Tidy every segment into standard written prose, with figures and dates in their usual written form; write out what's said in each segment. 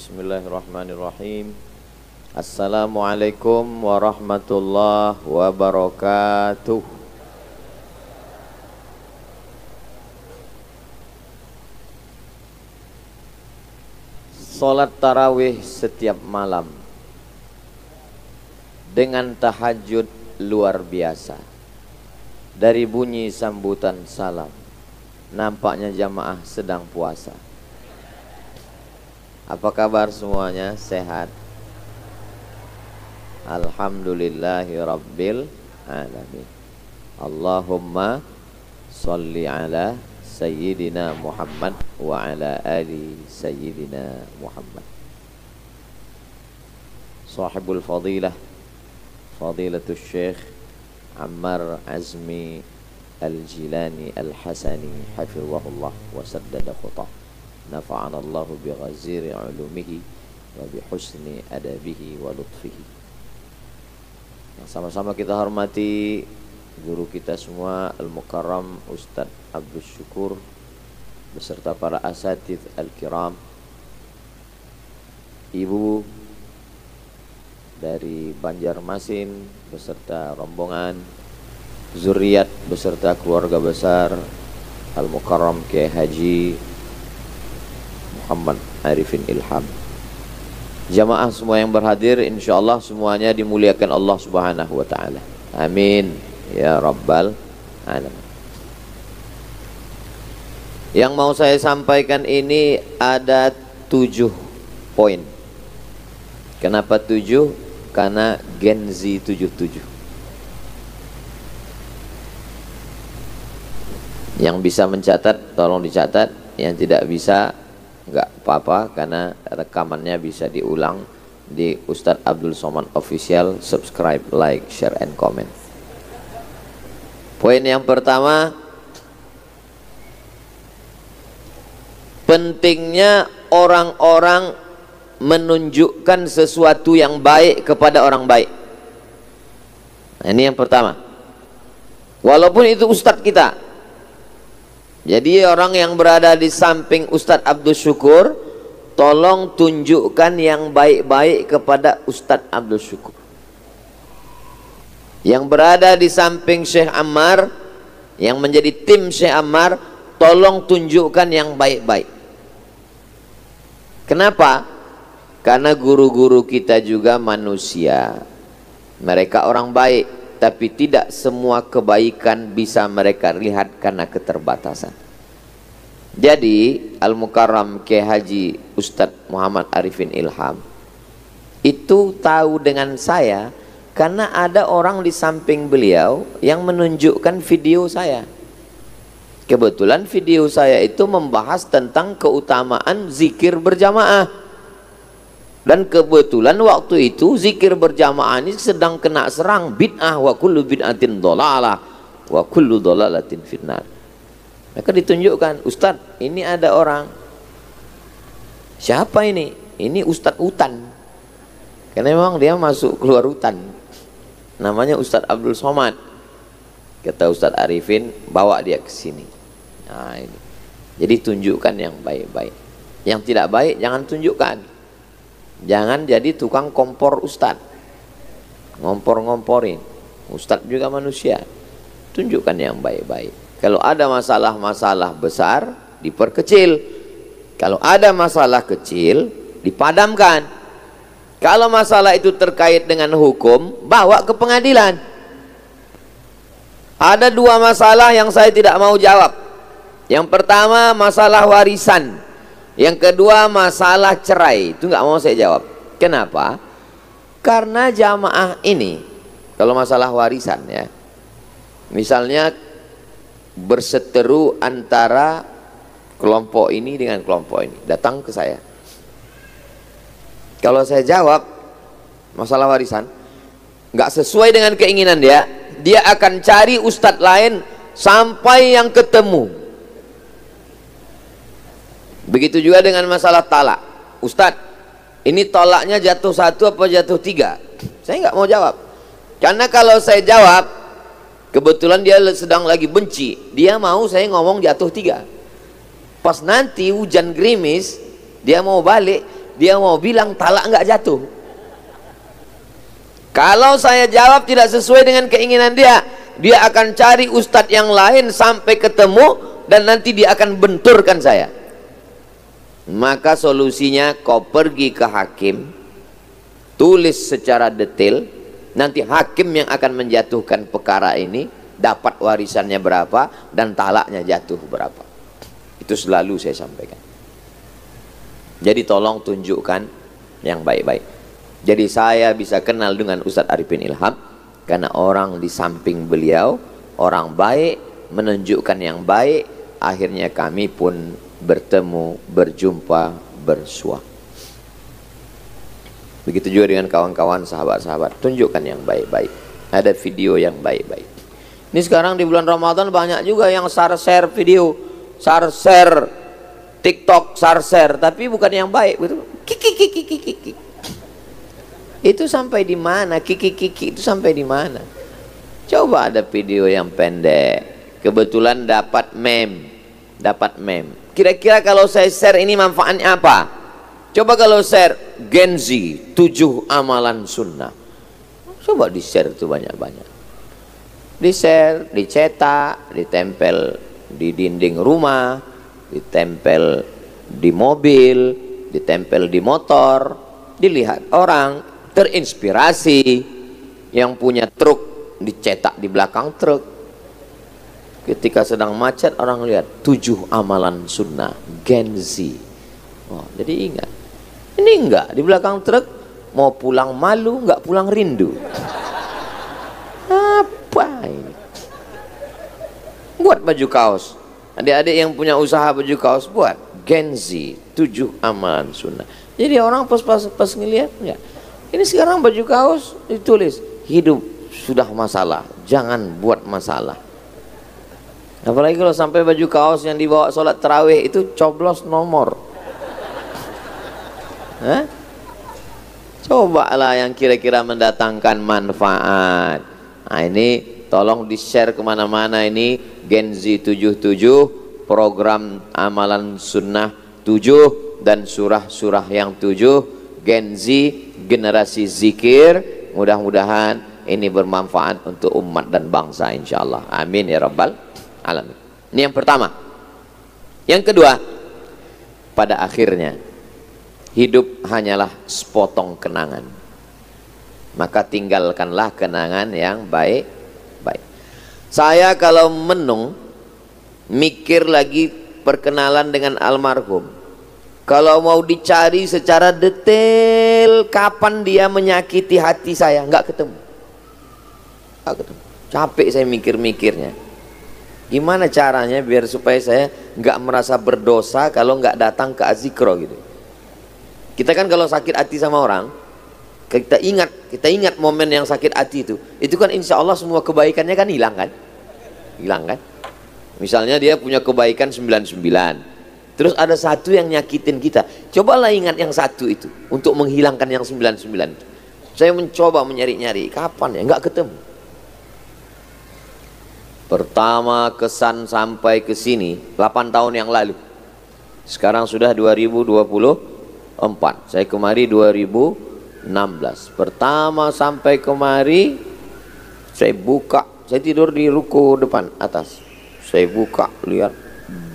Bismillahirrahmanirrahim. Assalamualaikum warahmatullahi wabarakatuh. Salat tarawih setiap malam dengan tahajud luar biasa. Dari bunyi sambutan salam, nampaknya jamaah sedang puasa. Apa kabar semuanya? Sehat? Alhamdulillahi rabbil alamin. Allahumma salli ala Sayyidina Muhammad wa ala ali Sayyidina Muhammad. Sahibul fadilah, Fadilatul Syekh Ammar Azmi Al-Jilani Al-Hasani hafizahullah wa saddada khutah. Nafa'ana Allahu bi ghaziri ulumihi wa bi husni adabihi wa lutfihi. Sama-sama kita hormati guru kita semua Al-Mukarram Ustadz Abdul Syukur beserta para asatidz al-kiram, ibu dari Banjarmasin beserta rombongan, zuriat beserta keluarga besar Al-Mukarram Kiai Haji Muhammad Arifin Ilham. Jamaah semua yang berhadir, insyaallah semuanya dimuliakan Allah Subhanahu wa taala. Amin ya rabbal alamin. Yang mau saya sampaikan ini ada 7 poin. Kenapa 7? Karena Gen Z 77. Yang bisa mencatat tolong dicatat, yang tidak bisa enggak apa-apa karena rekamannya bisa diulang di Ustadz Abdul Somad Official. Subscribe, like, share, and comment. Poin yang pertama, pentingnya orang-orang menunjukkan sesuatu yang baik kepada orang baik. Nah, ini yang pertama. Walaupun itu ustadz kita. Jadi orang yang berada di samping Ustadz Abdul Syukur, tolong tunjukkan yang baik-baik kepada Ustadz Abdul Syukur. Yang berada di samping Syekh Ammar, yang menjadi tim Syekh Ammar, tolong tunjukkan yang baik-baik. Kenapa? Karena guru-guru kita juga manusia. Mereka orang baik, tapi tidak semua kebaikan bisa mereka lihat karena keterbatasan. Jadi Al-Mukarram Kiai Haji Ustadz Muhammad Arifin Ilham itu tahu dengan saya karena ada orang di samping beliau yang menunjukkan video saya. Kebetulan video saya itu membahas tentang keutamaan zikir berjamaah. Dan kebetulan waktu itu zikir berjamaah ini sedang kena serang bid'ah, wa kullu bid'atin dhalalah wa kullu dhalalatin finnar. Maka ditunjukkan, Ustaz, ini ada orang. Siapa ini? Ini Ustaz Hutan. Karena memang dia masuk keluar hutan. Namanya Ustaz Abdul Somad. Kata Ustaz Arifin, bawa dia ke sini. Nah, ini. Jadi tunjukkan yang baik-baik. Yang tidak baik jangan tunjukkan. Jangan jadi tukang kompor ustad, ngompor-ngomporin. Ustad juga manusia. Tunjukkan yang baik-baik. Kalau ada masalah-masalah besar, diperkecil. Kalau ada masalah kecil, dipadamkan. Kalau masalah itu terkait dengan hukum, bawa ke pengadilan. Ada 2 masalah yang saya tidak mau jawab. Yang pertama masalah warisan. Yang kedua masalah cerai. Itu nggak mau saya jawab. Kenapa? Karena jamaah ini, kalau masalah warisan ya, misalnya berseteru antara kelompok ini dengan kelompok ini, datang ke saya. Kalau saya jawab masalah warisan nggak sesuai dengan keinginan dia, dia akan cari ustadz lain sampai yang ketemu. Begitu juga dengan masalah talak. Ustadz, ini tolaknya jatuh 1 apa jatuh 3? Saya nggak mau jawab. Karena kalau saya jawab, kebetulan dia sedang lagi benci, dia mau saya ngomong jatuh 3. Pas nanti hujan gerimis, dia mau balik, dia mau bilang talak nggak jatuh. Kalau saya jawab tidak sesuai dengan keinginan dia, dia akan cari ustadz yang lain sampai ketemu, dan nanti dia akan benturkan saya. Maka solusinya kau pergi ke hakim, tulis secara detail, nanti hakim yang akan menjatuhkan perkara ini, dapat warisannya berapa dan talaknya jatuh berapa. Itu selalu saya sampaikan. Jadi tolong tunjukkan yang baik-baik. Jadi saya bisa kenal dengan Ustadz Arifin Ilham karena orang di samping beliau orang baik, menunjukkan yang baik, akhirnya kami pun bertemu, berjumpa, bersua. Begitu juga dengan kawan-kawan, sahabat-sahabat, tunjukkan yang baik-baik, ada video yang baik-baik. Ini sekarang di bulan Ramadan banyak juga yang share video, share TikTok, share, tapi bukan yang baik, betul. Kiki. Itu sampai di mana? Kiki itu sampai di mana? Coba ada video yang pendek. Kebetulan dapat meme. Kira-kira kalau saya share ini manfaatnya apa? Coba kalau share Gen Z 7 amalan sunnah. Coba di share itu banyak-banyak. Di share, dicetak, ditempel di dinding rumah, ditempel di mobil, ditempel di motor, dilihat orang, terinspirasi. Yang punya truk dicetak di belakang truk, ketika sedang macet orang lihat 7 amalan sunnah Gen Z. Oh, jadi ingat, ini enggak di belakang truk, mau pulang malu enggak pulang rindu. Apa ini? Buat baju kaos, adik-adik yang punya usaha baju kaos, buat Gen Z 7 amalan sunnah. Jadi orang pas ngelihat enggak, ini sekarang baju kaos ditulis hidup sudah masalah, jangan buat masalah. Apalagi kalau sampai baju kaos yang dibawa sholat tarawih itu coblos nomor. Cobalah yang kira-kira mendatangkan manfaat. Nah ini tolong di share kemana-mana, ini Gen Z 77, program amalan sunnah 7 dan surah-surah yang 7, Gen Z generasi zikir. Mudah-mudahan ini bermanfaat untuk umat dan bangsa insyaallah. Amin ya rabbal alamin. Ini yang pertama. Yang kedua, pada akhirnya hidup hanyalah sepotong kenangan. Maka tinggalkanlah kenangan yang baik-baik. Saya kalau menung mikir lagi perkenalan dengan almarhum, kalau mau dicari secara detail kapan dia menyakiti hati saya, nggak ketemu. Capek saya mikir-mikirnya. Gimana caranya biar supaya saya nggak merasa berdosa kalau nggak datang ke azikro gitu. Kita kan kalau sakit hati sama orang, kita ingat momen yang sakit hati itu kan insya Allah semua kebaikannya kan hilang kan? Misalnya dia punya kebaikan 99, terus ada satu yang nyakitin kita, cobalah ingat yang satu itu untuk menghilangkan yang 99 itu. Saya mencoba menyari-nyari, kapan ya, nggak ketemu. Pertama kesan sampai ke sini 8 tahun yang lalu. Sekarang sudah 2024. Saya kemari 2016. Pertama sampai kemari saya buka, saya tidur di ruko depan atas. Saya buka, lihat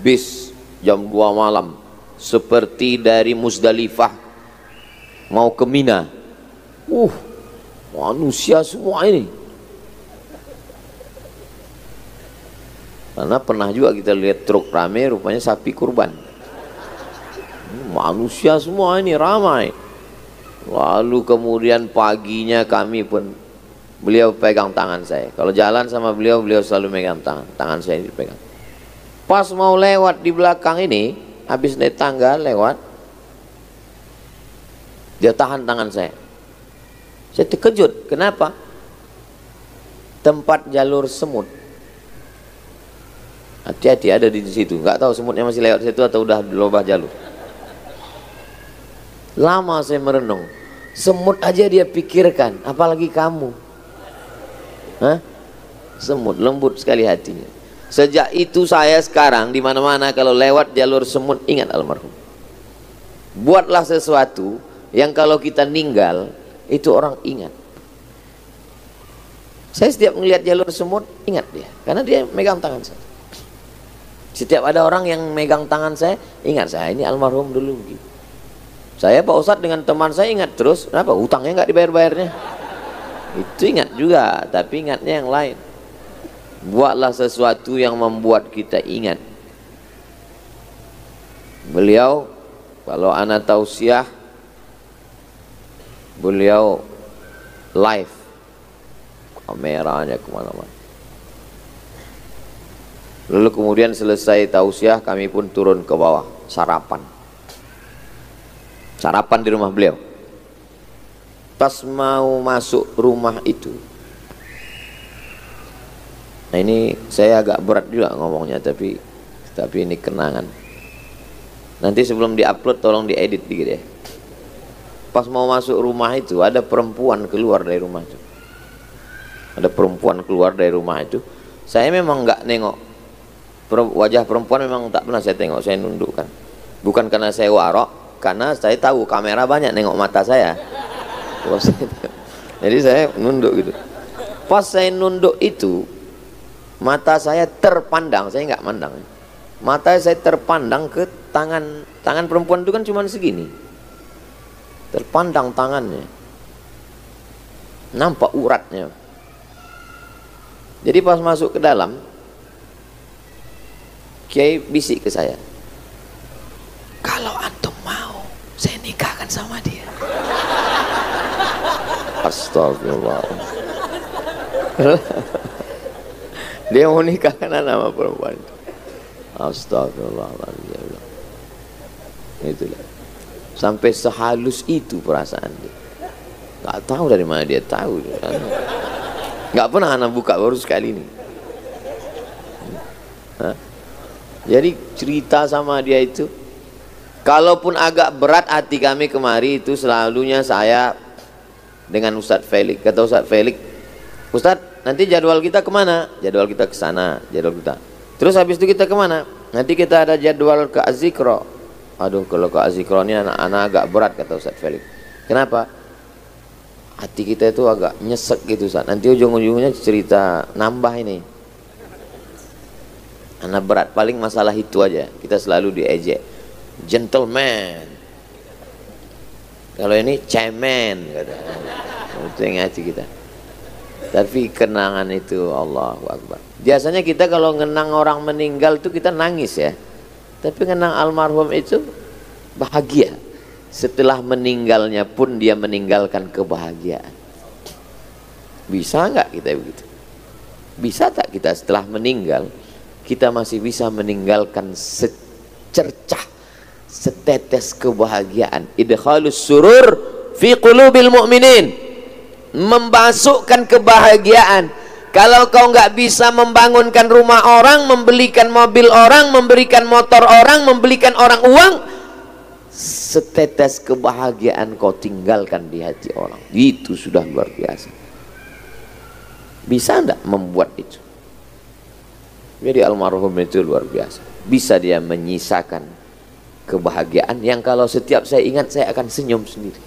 bis jam 2 malam seperti dari Musdalifah mau ke Mina. Manusia semua ini. Karena pernah juga kita lihat truk rame, rupanya sapi kurban. Manusia semua ini ramai. Lalu kemudian paginya kami pun, beliau pegang tangan saya. Kalau jalan sama beliau, beliau selalu megang tangan saya dipegang. Pas mau lewat di belakang ini, habis naik tangga lewat, dia tahan tangan saya. Saya terkejut, kenapa? Tempat jalur semut. Hati-hati ada di situ, nggak tahu semutnya masih lewat situ atau udah lobah jalur. Lama saya merenung, semut aja dia pikirkan, apalagi kamu. Semut, lembut sekali hatinya. Sejak itu saya sekarang di mana-mana kalau lewat jalur semut ingat almarhum. Buatlah sesuatu yang kalau kita ninggal itu orang ingat. Saya setiap melihat jalur semut ingat dia, karena dia megang tangan saya. Setiap ada orang yang megang tangan saya, ingat saya ini almarhum dulu gitu. Saya Pak Ustadz dengan teman saya ingat terus, kenapa? Utangnya nggak dibayar-bayarnya. Itu ingat juga, tapi ingatnya yang lain. Buatlah sesuatu yang membuat kita ingat. Beliau, kalau ana tausiah, beliau live, kameranya kemana-mana. Lalu kemudian selesai tausiah, kami pun turun ke bawah, sarapan di rumah beliau. Pas mau masuk rumah itu, nah ini saya agak berat juga ngomongnya, tapi ini kenangan. Nanti sebelum diupload tolong diedit dikit ya. Pas mau masuk rumah itu, ada perempuan keluar dari rumah itu. Saya memang nggak nengok wajah perempuan, memang tak pernah saya tengok, saya nundukkan. Bukan karena saya warok, karena saya tahu kamera banyak nengok mata saya. Jadi saya nunduk gitu. Pas saya nunduk itu, mata saya terpandang, saya nggak mandang. Mata saya terpandang ke tangan perempuan itu kan cuma segini. Terpandang tangannya. Nampak uratnya. Jadi pas masuk ke dalam, Kiai bisik ke saya, kalau antum mau, saya nikahkan sama dia. Astagfirullah. Dia mau nikahkan sama perempuan itu. Astagfirullahaladzim. Itulah. Sampai sehalus itu perasaan dia. Gak tahu dari mana dia tahu. Gak pernah anak buka, baru sekali ini. Jadi cerita sama dia itu, kalaupun agak berat hati kami kemari itu, selalunya saya dengan Ustadz Felix. Kata Ustadz Felix, Ustadz nanti jadwal kita kemana? Jadwal kita ke sana, jadwal kita. Terus habis itu kita kemana? Nanti kita ada jadwal ke Az-Zikra. Aduh, kalau ke Az-Zikra ini anak-anak agak berat, kata Ustadz Felix. Kenapa? Hati kita itu agak nyesek gitu, Ustadz. Nanti ujung-ujungnya cerita nambah ini. Anak berat, paling masalah itu aja. Kita selalu diejek. Gentleman. Kalau ini cemen, kata. Itu yang hati kita. Tapi kenangan itu Allahu Akbar. Biasanya kita kalau ngenang orang meninggal itu kita nangis ya. Tapi ngenang almarhum itu bahagia. Setelah meninggalnya pun dia meninggalkan kebahagiaan. Bisa nggak kita begitu? Bisa tak kita setelah meninggal kita masih bisa meninggalkan secercah, setetes kebahagiaan? Idkhalus surur fi qulubil mu'minin. Memasukkan kebahagiaan. Kalau kau nggak bisa membangunkan rumah orang, membelikan mobil orang, memberikan motor orang, membelikan orang uang, setetes kebahagiaan kau tinggalkan di hati orang, itu sudah luar biasa. Bisa enggak membuat itu? Jadi almarhum itu luar biasa. Bisa dia menyisakan kebahagiaan yang kalau setiap saya ingat saya akan senyum sendiri.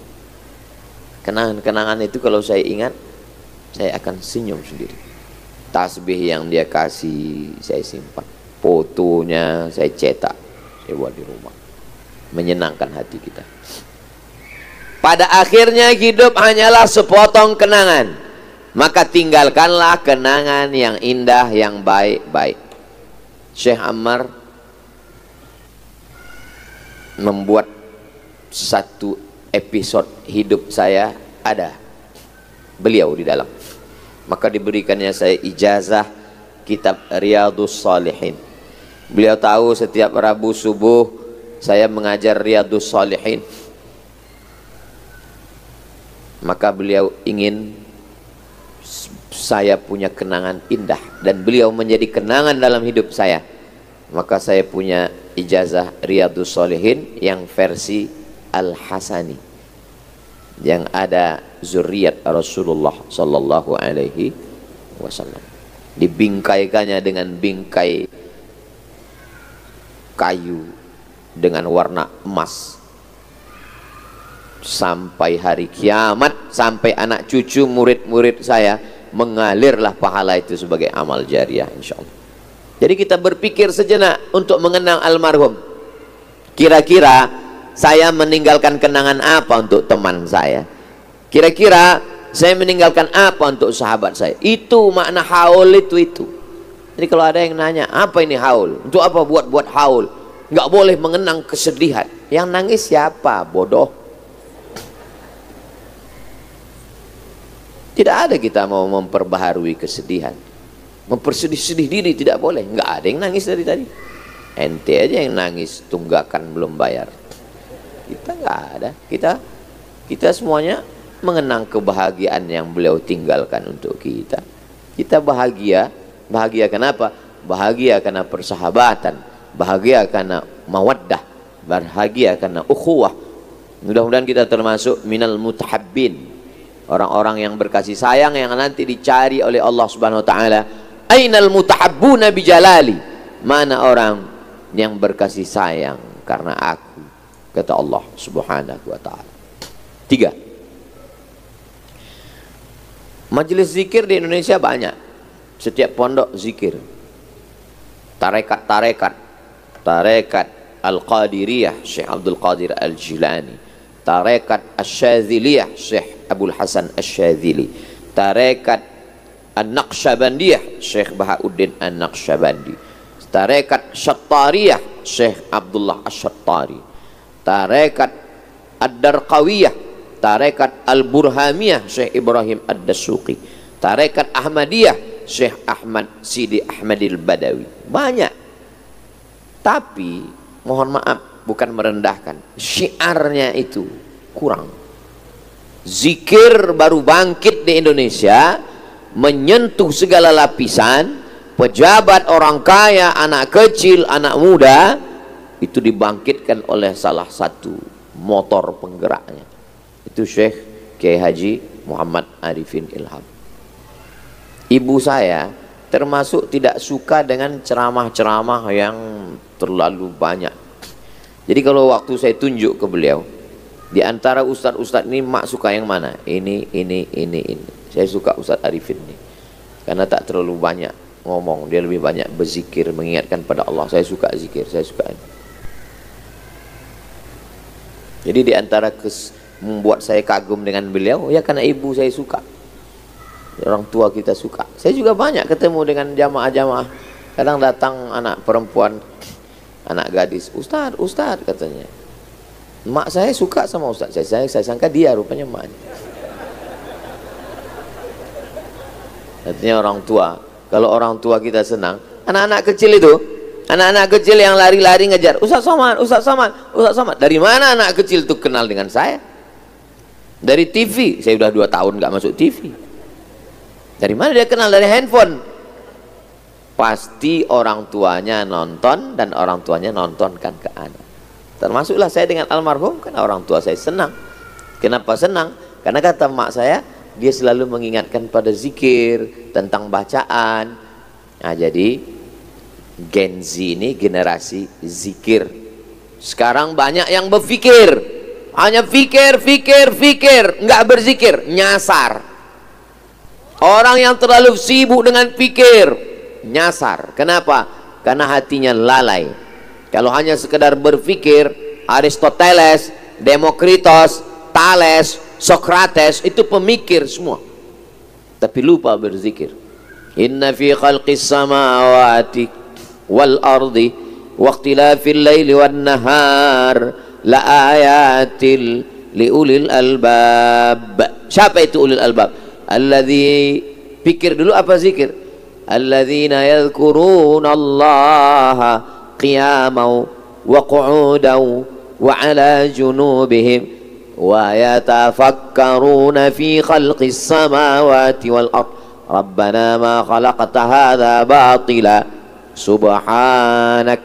Kenangan-kenangan itu kalau saya ingat saya akan senyum sendiri. Tasbih yang dia kasih saya simpan, fotonya saya cetak, saya buat di rumah. Menyenangkan hati kita. Pada akhirnya hidup hanyalah sepotong kenangan, maka tinggalkanlah kenangan yang indah, yang baik-baik. Syekh Ammar membuat satu episode hidup saya, ada beliau di dalam. Maka diberikannya saya ijazah kitab Riyadhus Shalihin. Beliau tahu setiap Rabu subuh saya mengajar Riyadhus Shalihin. Maka beliau ingin saya punya kenangan indah dan beliau menjadi kenangan dalam hidup saya. Maka saya punya ijazah Riyadhus Shalihin yang versi Al-Hasani, yang ada zuriat Rasulullah sallallahu alaihi wasallam. Dibingkaikannya dengan bingkai kayu dengan warna emas. sampai hari kiamat, sampai anak cucu murid-murid saya, mengalirlah pahala itu sebagai amal jariah insyaallah. Jadi kita berpikir sejenak untuk mengenang almarhum. Kira-kira saya meninggalkan kenangan apa untuk teman saya? Kira-kira saya meninggalkan apa untuk sahabat saya? Itu makna haul itu. Jadi kalau ada yang nanya, apa ini haul? Untuk apa buat haul? Nggak boleh mengenang kesedihan. Yang nangis siapa? Bodoh. Tidak ada kita mau memperbaharui kesedihan. Mempersedih-sedih diri tidak boleh. Nggak ada yang nangis dari tadi. Ente aja yang nangis, tunggakan belum bayar. Kita nggak ada. Kita semuanya mengenang kebahagiaan yang beliau tinggalkan untuk kita. Kita bahagia. Bahagia kenapa? Bahagia karena persahabatan, bahagia karena mawaddah, bahagia karena ukhuwah. Mudah-mudahan kita termasuk minal mutahabbin, orang-orang yang berkasih sayang yang nanti dicari oleh Allah Subhanahu wa taala. Ainal mutahabbuna bijalali? Mana orang yang berkasih sayang karena aku, kata Allah Subhanahu wa taala. 3. Majelis zikir di Indonesia banyak. Setiap pondok zikir. Tarekat Al-Qadiriyah Syekh Abdul Qadir Al-Jilani, tarekat Asy-Syadziliyah Syekh Abdul Hasan Asy-Syadzili, tarekat An-Naqsyabandiyah Syekh Bahauddin An-Naqsyabandi, tarekat Syattariyah Syekh Abdullah Asy-Syattari, tarekat Ad-Darqawiyah, tarekat Al-Burhamiyah Syekh Ibrahim Ad-Dasuqi, tarekat Ahmadiyah Syekh Ahmad Sidi Ahmadil Badawi. Banyak. Tapi mohon maaf, bukan merendahkan, syiarnya itu kurang. Zikir baru bangkit di Indonesia, menyentuh segala lapisan, pejabat, orang kaya, anak kecil, anak muda, itu dibangkitkan oleh salah satu motor penggeraknya, itu Syekh Kiai Haji Muhammad Arifin Ilham. Ibu saya termasuk tidak suka dengan ceramah-ceramah yang terlalu banyak. Jadi kalau waktu saya tunjuk ke beliau, di antara ustadz-ustadz ini mak suka yang mana? Ini. Saya suka Ustadz Arifin ini, karena tak terlalu banyak ngomong, dia lebih banyak berzikir, mengingatkan pada Allah. Saya suka zikir, saya suka ini. Jadi di antara membuat saya kagum dengan beliau, ya karena ibu saya suka. Orang tua kita suka. Saya juga banyak ketemu dengan jamaah-jamaah. Kadang datang anak perempuan, anak gadis, Ustadz katanya, mak saya suka sama Ustadz. Saya sangka dia, rupanya maknya. Artinya orang tua. Kalau orang tua kita senang, anak-anak kecil itu, anak-anak kecil yang lari-lari ngejar, Ustadz Somad. Dari mana anak kecil itu kenal dengan saya? Dari TV. Saya udah 2 tahun nggak masuk TV. Dari mana dia kenal? Dari handphone. Pasti orang tuanya nonton, dan orang tuanya nontonkan ke anak. Termasuklah saya dengan almarhum, karena orang tua saya senang. Kenapa senang? Karena kata mak saya, dia selalu mengingatkan pada zikir, tentang bacaan. Nah, jadi Gen Z ini generasi zikir. Sekarang banyak yang berpikir, hanya pikir, nggak berzikir, nyasar. Orang yang terlalu sibuk dengan pikir, nyasar. Kenapa? Karena hatinya lalai. Kalau hanya sekedar berpikir, Aristoteles, Demokritos, Thales, Sokrates itu pemikir semua, tapi lupa berzikir. Inna fi khalqis samawati wal ardi wa ikhtilafil laili wan nahar la ayatil liulil albab. Siapa itu ulil albab? Alladzi, pikir dulu apa zikir? Alladzina yadhkuruna Allaha qiyaman wa qu'udan wa ala junubihim wa yatafakkaruna fi khalqis samawati wal ard rabbana ma khalaqta hadza batila subhanak.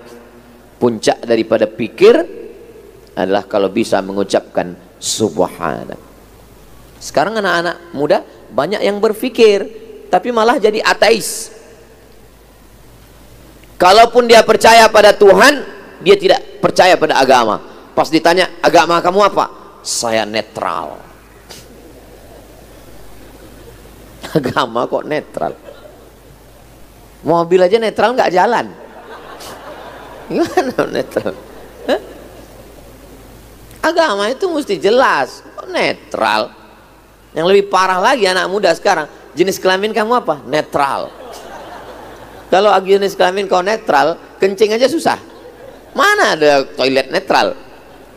Puncak daripada pikir adalah kalau bisa mengucapkan subhanak. Sekarang anak-anak muda banyak yang berpikir, tapi malah jadi ateis. Kalaupun dia percaya pada Tuhan, dia tidak percaya pada agama. Pas ditanya, agama kamu apa? saya netral. Agama kok netral? Mobil aja netral nggak jalan. Gimana netral? Hah? Agama itu mesti jelas, kok netral. Yang lebih parah lagi anak muda sekarang, jenis kelamin kamu apa? Netral. Kalau jenis kelamin kau netral, kencing aja susah. Mana ada toilet netral?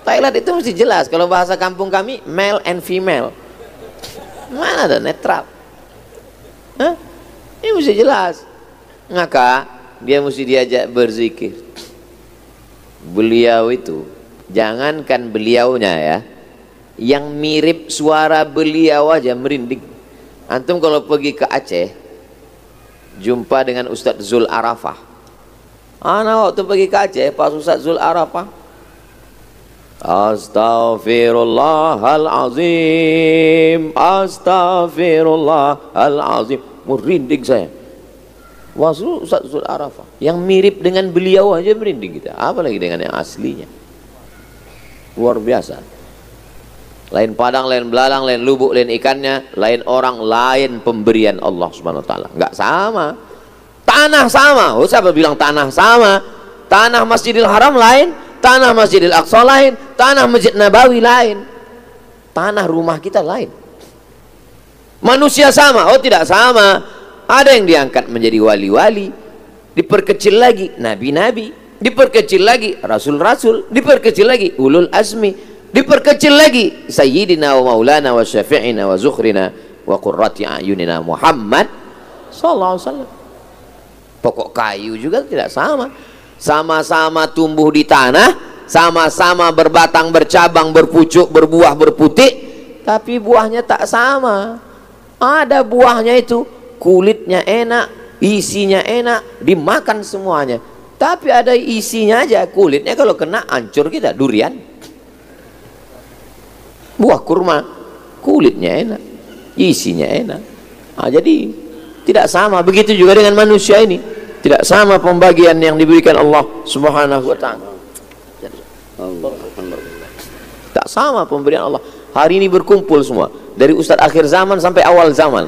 Toilet itu mesti jelas. Kalau bahasa kampung kami, male and female. Mana ada netral? Hah? Ini mesti jelas. Maka dia mesti diajak berzikir. Beliau itu, jangankan beliaunya ya, yang mirip suara beliau aja merinding. Antum kalau pergi ke Aceh, jumpa dengan Ustadz Zul Arafah. Ana waktu pergi ke Aceh, Pak Ustadz Zul Arafah, Astaghfirullahalazim, Astaghfirullahalazim, merinding saya. Wasul Ustadz Zul Arafah yang mirip dengan beliau aja merinding kita, apalagi dengan yang aslinya. Luar biasa. Lain padang, lain belalang, lain lubuk, lain ikannya, lain orang, lain pemberian Allah Subhanahu wa taala. Enggak sama. Tanah sama. Oh, siapa bilang tanah sama? Tanah Masjidil Haram lain, tanah Masjidil Aqsa lain, tanah Masjid Nabawi lain. Tanah rumah kita lain. Manusia sama? Oh, tidak sama. Ada yang diangkat menjadi wali-wali, diperkecil lagi nabi-nabi, diperkecil lagi rasul-rasul, diperkecil lagi ulul azmi, diperkecil lagi sayyidina wa maulana wa syafi'ina wa zukhrina wa qurrati ayunina Muhammad sallallahu alaihi wasallam. Pokok kayu juga tidak sama. Sama-sama tumbuh di tanah, sama-sama berbatang, bercabang, berpucuk, berbuah, berputik, tapi buahnya tak sama. Ada buahnya itu kulitnya enak, isinya enak, dimakan semuanya. Tapi ada isinya aja, kulitnya kalau kena hancur kita. Durian, buah kurma, kulitnya enak, isinya enak. Nah, jadi tidak sama. Begitu juga dengan manusia ini, tidak sama pembagian yang diberikan Allah Subhanahu wa taala. Tak sama pemberian Allah. Hari ini berkumpul semua, dari ustadz akhir zaman sampai awal zaman.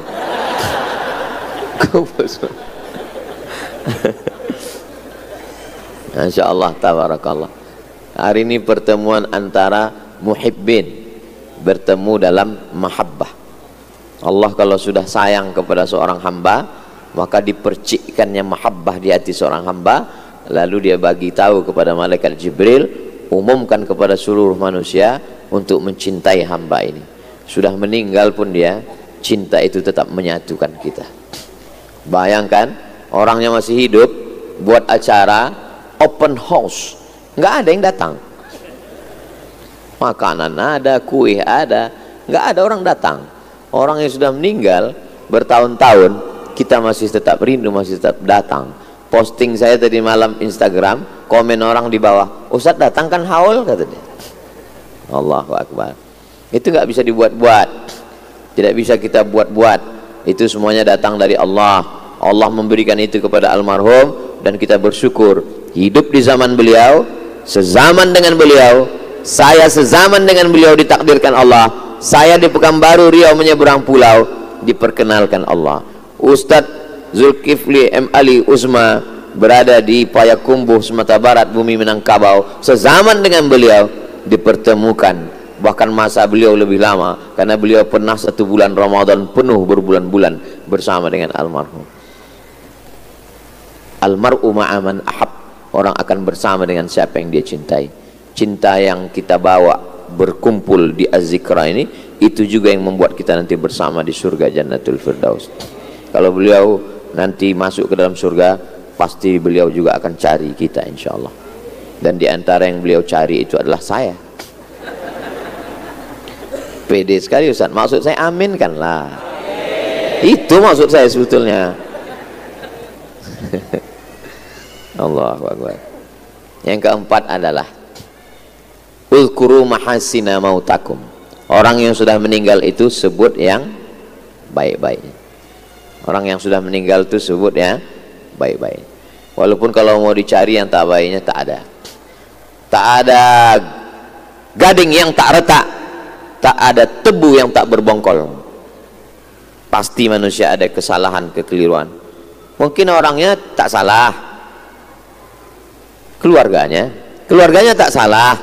Insya Allah, tabarakallah. Hari ini pertemuan antara muhibbin, bertemu dalam mahabbah. Allah kalau sudah sayang kepada seorang hamba, maka dipercikkannya mahabbah di hati seorang hamba, lalu dia bagi tahu kepada malaikat Jibril, umumkan kepada seluruh manusia untuk mencintai hamba ini. Sudah meninggal pun dia, cinta itu tetap menyatukan kita. Bayangkan orangnya masih hidup, buat acara open house, nggak ada yang datang. Makanan ada, kue ada, nggak ada orang datang. Orang yang sudah meninggal bertahun-tahun, kita masih tetap rindu, masih tetap datang. Posting saya tadi malam Instagram, komen orang di bawah, Ustadz datang kan haul, kata dia. Allahu Akbar. Itu nggak bisa dibuat-buat, tidak bisa kita buat-buat. Itu semuanya datang dari Allah. Allah memberikan itu kepada almarhum, dan kita bersyukur hidup di zaman beliau, sezaman dengan beliau. Saya sezaman dengan beliau ditakdirkan Allah. Saya di Pekanbaru Riau menyeberang pulau diperkenalkan Allah. Ustadz Zulkifli M. Ali Uzma berada di Payakumbuh Sumatera Barat, bumi Minangkabau, sezaman dengan beliau dipertemukan. Bahkan masa beliau lebih lama, karena beliau pernah 1 bulan Ramadan penuh berbulan-bulan bersama dengan almarhum. Almar'u ma'aman ahab, orang akan bersama dengan siapa yang dia cintai. Cinta yang kita bawa berkumpul di Az-Zikra ini, itu juga yang membuat kita nanti bersama di surga Jannatul Firdaus. Kalau beliau nanti masuk ke dalam surga, pasti beliau juga akan cari kita insyaallah. Dan di antara yang beliau cari itu adalah saya. Pede sekali Ustaz, maksud saya aminkanlah. Itu maksud saya sebetulnya. Allahu Akbar. Yang keempat adalah uzkuru mahasina mautakum. Orang yang sudah meninggal itu sebut yang baik-baiknya. Orang yang sudah meninggal itu sebut ya baik-baik. Walaupun kalau mau dicari yang tak baiknya tak ada. Tak ada gading yang tak retak tak ada tebu yang tak berbongkol. Pasti manusia ada kesalahan, kekeliruan. Mungkin orangnya tak salah, keluarganya tak salah,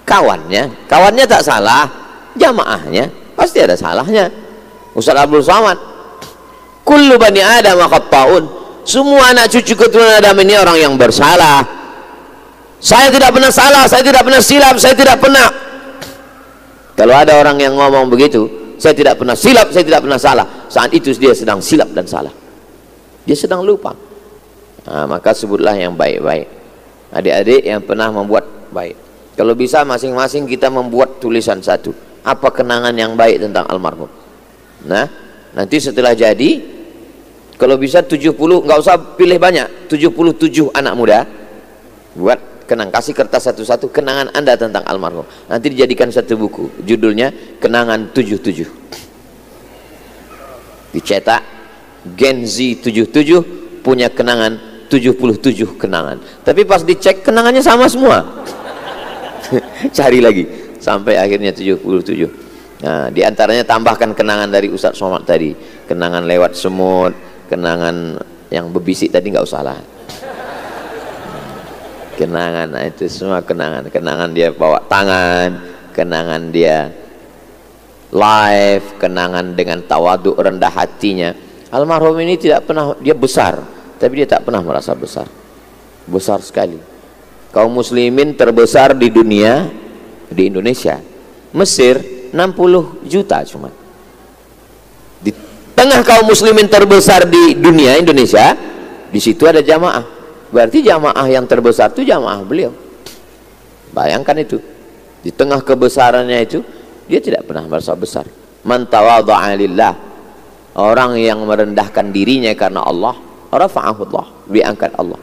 kawannya tak salah, jamaahnya pasti ada salahnya. Ustaz Abdul Somad, kullu bani Adam khata'un, semua anak cucu keturunan Adam ini orang yang bersalah. Saya tidak pernah salah, saya tidak pernah silap, saya tidak pernah. Kalau ada orang yang ngomong begitu, saya tidak pernah silap, saya tidak pernah salah, saat itu dia sedang silap dan salah, dia sedang lupa. Nah, maka sebutlah yang baik-baik. Adik-adik yang pernah membuat baik, kalau bisa masing-masing kita membuat tulisan satu, apa kenangan yang baik tentang almarhum. Nah, nanti setelah jadi, kalau bisa 70, nggak usah pilih banyak, 77 anak muda buat kenang, kasih kertas satu-satu kenangan Anda tentang almarhum. Nanti dijadikan satu buku, judulnya Kenangan 77. Dicetak, Gen Z 77 punya kenangan 77 kenangan. Tapi pas dicek kenangannya sama semua. Cari lagi sampai akhirnya 77. Nah, diantaranya tambahkan kenangan dari Ustadz Somad tadi, kenangan lewat semut, kenangan yang bebisik tadi nggak usah lah. Kenangan, nah itu semua kenangan. Kenangan dia bawa tangan, kenangan dia live, kenangan dengan tawaduk rendah hatinya. Almarhum ini tidak pernah, dia besar, tapi dia tak pernah merasa besar. Besar sekali. Kaum muslimin terbesar di dunia, di Indonesia, Mesir 60 juta cuma. Di tengah kaum muslimin terbesar di dunia Indonesia, di situ ada jamaah. Berarti jamaah yang terbesar itu jamaah beliau. Bayangkan itu. Di tengah kebesarannya itu, dia tidak pernah merasa besar. Man tawadha'a lillah, orang yang merendahkan dirinya karena Allah, rafa'ahu Allah, diangkat Allah.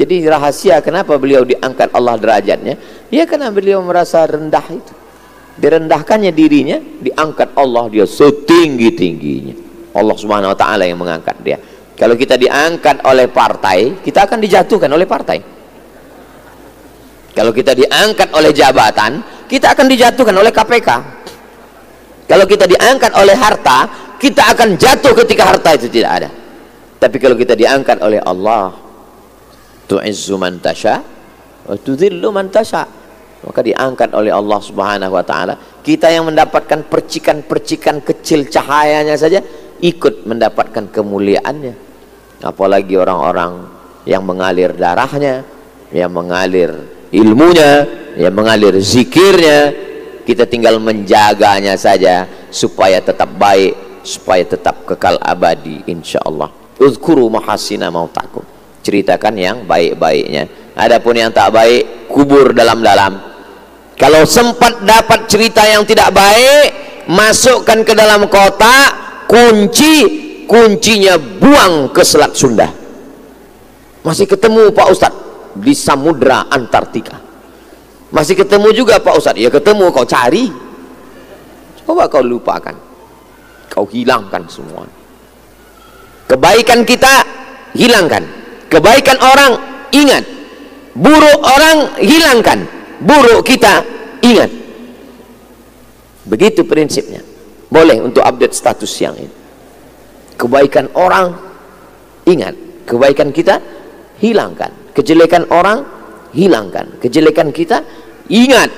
Jadi rahasia kenapa beliau diangkat Allah derajatnya, ya karena beliau merasa rendah itu. Direndahkannya dirinya, diangkat Allah, dia setinggi-tingginya. Allah Subhanahu wa taala yang mengangkat dia. Kalau kita diangkat oleh partai, kita akan dijatuhkan oleh partai. Kalau kita diangkat oleh jabatan, kita akan dijatuhkan oleh KPK. Kalau kita diangkat oleh harta, kita akan jatuh ketika harta itu tidak ada. Tapi kalau kita diangkat oleh Allah, tu'izzu man tasha wa tudhillu man tasha, maka diangkat oleh Allah Subhanahu wa taala. Kita yang mendapatkan percikan-percikan kecil cahayanya saja ikut mendapatkan kemuliaannya. Apalagi orang-orang yang mengalir darahnya, yang mengalir ilmunya, yang mengalir zikirnya. Kita tinggal menjaganya saja supaya tetap baik, supaya tetap kekal abadi insyaallah. Uzkuru mahasina mautakum, ceritakan yang baik-baiknya. Adapun yang tak baik, kubur dalam-dalam. Kalau sempat dapat cerita yang tidak baik, masukkan ke dalam kotak, kuncinya buang ke Selat Sunda. Masih ketemu Pak Ustadz di Samudra Antartika. Masih ketemu juga Pak Ustadz, ya ketemu, kau cari. Coba kau lupakan, kau hilangkan semua. Kebaikan kita hilangkan, kebaikan orang ingat, buruk orang hilangkan, buruk kita ingat. Begitu prinsipnya. Boleh untuk update status yang ini. Kebaikan orang ingat, kebaikan kita hilangkan, kejelekan orang hilangkan, kejelekan kita ingat.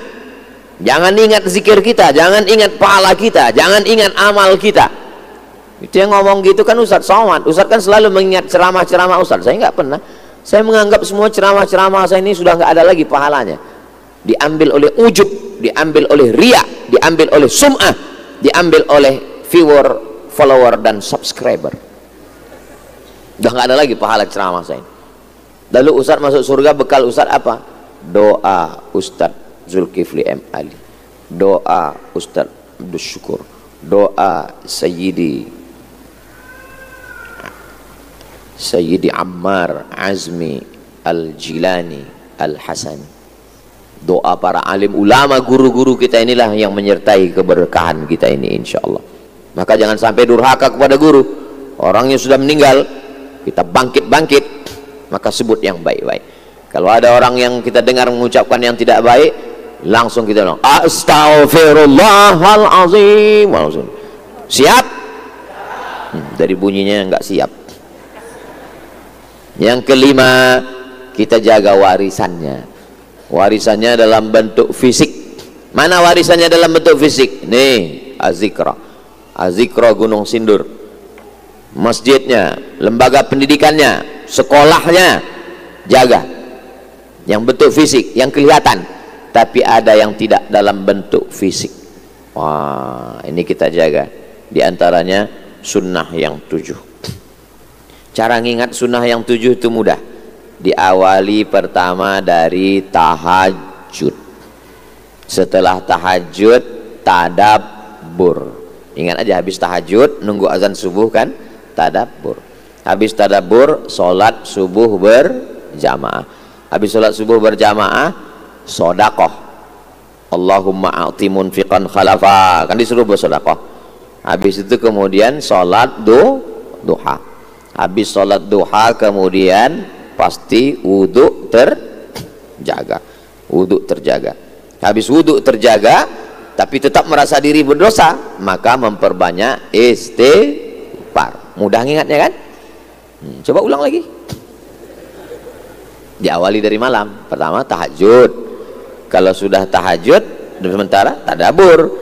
Jangan ingat zikir kita, jangan ingat pahala kita, jangan ingat amal kita. Itu yang ngomong gitu kan Ustadz Somad. Ustadz kan selalu mengingat ceramah-ceramah Ustadz. Saya nggak pernah. Saya menganggap semua ceramah-ceramah saya ini sudah nggak ada lagi pahalanya. Diambil oleh ujub, diambil oleh riya, diambil oleh sum'ah, diambil oleh viewer, follower dan subscriber. Udah nggak ada lagi pahala ceramah saya. Lalu Ustadz masuk surga, bekal Ustadz apa? Doa Ustadz Zulkifli M. Ali, doa Ustadz Abdul Syukur, doa Sayyidi Ammar Azmi Al-Jilani Al-Hasani. Doa para alim ulama, guru-guru kita inilah yang menyertai keberkahan kita ini insyaallah. Maka jangan sampai durhaka kepada guru. Orangnya sudah meninggal, kita bangkit-bangkit, maka sebut yang baik-baik. Kalau ada orang yang kita dengar mengucapkan yang tidak baik, langsung kita bilang astaghfirullahalazim. Langsung siap. Dari bunyinya nggak siap. Yang kelima, kita jaga warisannya. Warisannya dalam bentuk fisik. Mana warisannya dalam bentuk fisik? Nih, Azikra Gunung Sindur, masjidnya, lembaga pendidikannya, sekolahnya, jaga. Yang bentuk fisik, yang kelihatan. Tapi ada yang tidak dalam bentuk fisik. Wah, ini kita jaga. Di antaranya sunnah yang 7. Cara ngingat sunnah yang 7 itu mudah. Diawali pertama dari tahajud. Setelah tahajud, tadabbur. Ingat aja, habis tahajud nunggu azan subuh kan, tadabbur. Habis tadabbur, sholat subuh berjamaah. Habis sholat subuh berjamaah, sodakoh. Allahumma a'ti munfiqan khalafa, kan disuruh bersodakoh. Habis itu kemudian sholat duha. Habis sholat duha kemudian pasti wudhu terjaga. Wudhu terjaga. Habis wudhu terjaga tapi tetap merasa diri berdosa, maka memperbanyak istighfar. Mudah ngingatnya kan? Coba ulang lagi. Diawali dari malam. Pertama tahajud. Kalau sudah tahajud, sementara tadabur.